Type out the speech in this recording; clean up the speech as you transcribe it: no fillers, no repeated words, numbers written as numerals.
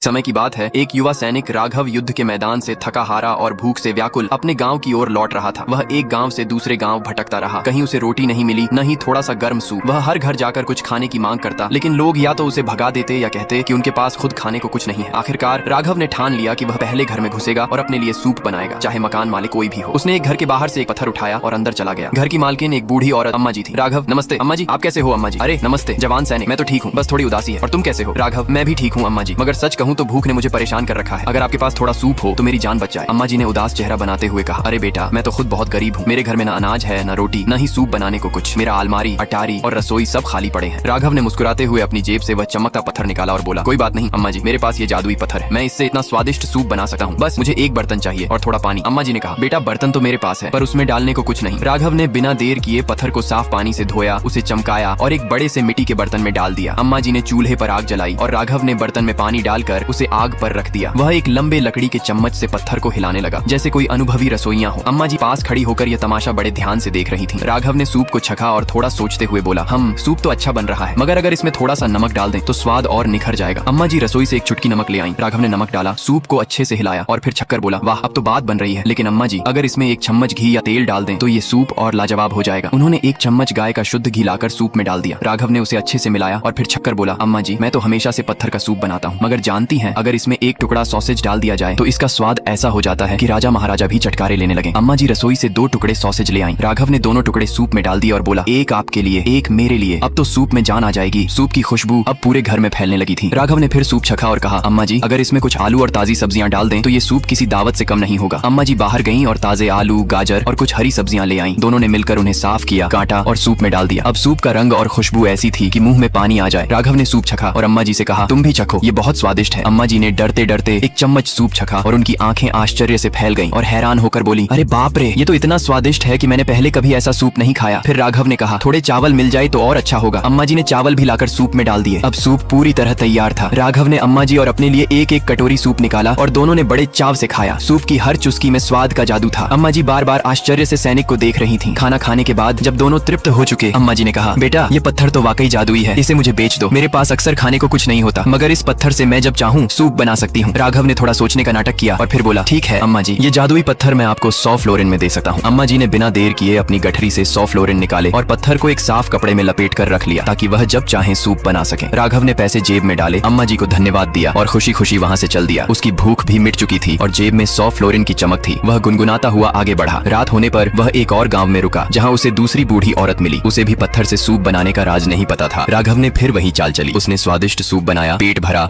समय की बात है, एक युवा सैनिक राघव युद्ध के मैदान से थका हारा और भूख से व्याकुल अपने गांव की ओर लौट रहा था। वह एक गांव से दूसरे गांव भटकता रहा। कहीं उसे रोटी नहीं मिली, न ही थोड़ा सा गर्म सूप। वह हर घर जाकर कुछ खाने की मांग करता, लेकिन लोग या तो उसे भगा देते या कहते कि उनके पास खुद खाने को कुछ नहीं है। आखिरकार राघव ने ठान लिया कि वह पहले घर में घुसेगा और अपने लिए सूप बनाएगा, चाहे मकान मालिक कोई भी हो। उसने एक घर के बाहर से एक पत्थर उठाया और अंदर चला गया। घर की मालकिन एक बूढ़ी औरत अम्मा जी थी। राघव, नमस्ते। अम्मा जी, आप कैसे हो? अम्मा जी, अरे नमस्ते जवान सैनिक, मैं तो ठीक हूँ, बस थोड़ी उदासी है। और तुम कैसे हो? राघव, मैं भी ठीक हूँ अम्मा जी, मगर सच कहूँ तो भूख ने मुझे परेशान कर रखा है। अगर आपके पास थोड़ा सूप हो तो मेरी जान बच जाए। अम्मा जी ने उदास चेहरा बनाते हुए कहा, अरे बेटा, मैं तो खुद बहुत गरीब हूँ। मेरे घर में न अनाज है, न रोटी, न ही सूप बनाने को कुछ। मेरा अलमारी, अटारी और रसोई सब खाली पड़े हैं। राघव ने मुस्कुराते हुए अपनी जेब से वह चमकता पत्थर निकाला और बोला, कोई बात नहीं अम्मा जी, मेरे पास ये जादुई पत्थर है। मैं इससे इतना स्वादिष्ट सूप बना सकता हूँ। बस मुझे एक बर्तन चाहिए और थोड़ा पानी। अम्मा जी ने कहा, बेटा, बर्तन तो मेरे पास है, पर उसमें डालने को कुछ नहीं। राघव ने बिना देर किए पत्थर को साफ पानी से धोया, उसे चमकाया और एक बड़े से मिट्टी के बर्तन में डाल दिया। अम्मा जी ने चूल्हे पर आग जलाई और राघव ने बर्तन में पानी डालकर उसे आग पर रख दिया। वह एक लंबे लकड़ी के चम्मच से पत्थर को हिलाने लगा, जैसे कोई अनुभवी रसोइया हो। अम्मा जी पास खड़ी होकर यह तमाशा बड़े ध्यान से देख रही थी। राघव ने सूप को छका और थोड़ा सोचते हुए बोला, सूप तो अच्छा बन रहा है, मगर अगर इसमें थोड़ा सा नमक डाल दें तो स्वाद और निखर जाएगा। अम्मा जी रसोई से एक चुटकी नमक ले आई। राघव ने नमक डाला, सूप को अच्छे से हिलाया और फिर छक्कर बोला, वाह, अब तो बात बन रही है। लेकिन अम्मा जी, अगर इसमें एक चम्मच घी या तेल डाल दें तो ये सूप और लाजवाब हो जाएगा। उन्होंने एक चम्मच गाय का शुद्ध घी लाकर सूप में डाल दिया। राघव ने उसे अच्छे से मिलाया और फिर छक्कर बोला, अम्मा जी, मैं तो हमेशा से पत्थर का सूप बनाता हूँ, मगर जानती हैं, अगर इसमें एक टुकड़ा सॉसेज डाल दिया जाए तो इसका स्वाद ऐसा हो जाता है कि राजा महाराजा भी चटकारे लेने लगे। अम्मा जी रसोई से 2 टुकड़े सॉसेज ले आई। राघव ने दोनों टुकड़े सूप में डाल दिए और बोला, एक आपके लिए, एक मेरे लिए। अब तो सूप में जान आ जाएगी। सूप की खुशबू अब पूरे घर में फैलने लगी थी। राघव ने फिर सूप छका और कहा, अम्मा जी, अगर इसमें कुछ आलू और ताजी सब्जियां डाल दें तो ये सूप किसी दावत से कम नहीं होगा। अम्मा जी बाहर गईं और ताजे आलू, गाजर और कुछ हरी सब्जियां ले आईं। दोनों ने मिलकर उन्हें साफ किया, काटा और सूप में डाल दिया। अब सूप का रंग और खुशबू ऐसी थी कि मुंह में पानी आ जाए। राघव ने सूप छका और अम्मा जी से कहा, तुम भी चखो, ये बहुत स्वादिष्ट है। अम्मा जी ने डरते डरते एक चम्मच सूप छका और उनकी आंखें आश्चर्य से फैल गईं और हैरान होकर बोली, अरे बाप रे, ये तो इतना स्वादिष्ट है कि मैंने पहले कभी ऐसा सूप नहीं खाया। फिर राघव ने कहा, थोड़े चावल मिल जाए तो और अच्छा होगा। अम्मा जी ने चावल भी लाकर सूप में डाल दिए। अब सूप पूरी तरह तैयार था। राघव ने अम्मा जी और अपने लिए एक एक कटोरी सूप निकाला और दोनों ने बड़े चाव से खाया। सूप की हर चुस्की में स्वाद का जादू था। अम्मा जी बार बार आश्चर्य से सैनिक को देख रही थीं। खाना खाने के बाद जब दोनों तृप्त हो चुके, अम्मा जी ने कहा, बेटा, ये पत्थर तो वाकई जादुई है, इसे मुझे बेच दो। मेरे पास अक्सर खाने को कुछ नहीं होता, मगर इस पत्थर से मैं जब चाहूँ सूप बना सकती हूँ। राघव ने थोड़ा सोचने का नाटक किया और फिर बोला, ठीक है अम्मा जी, ये जादुई पत्थर मैं आपको 100 फ्लोरिन में दे सकता हूँ। अम्मा जी ने बिना देर किए अपनी गठरी से 100 फ्लोरिन निकाले और पत्थर को एक साफ कपड़े में लपेट कर रख लिया ताकि वह जब चाहे सूप बना सके। राघव ने पैसे जेब में डाले, अम्मा जी को धन्यवाद दिया और खुशी खुशी वहाँ से चल दिया। उसकी भूख भी मिट चुकी थी और जेब में 100 फ्लोरिन की चमक थी। वह गुनगुनाता हुआ आगे बढ़ा। रात होने पर वह एक और गांव में रुका, जहाँ उसे दूसरी बूढ़ी औरत मिली। उसे भी पत्थर से सूप बनाने का राज नहीं पता था। राघव ने फिर वही चाल चली। उसने स्वादिष्ट सूप बनाया, पेट भरा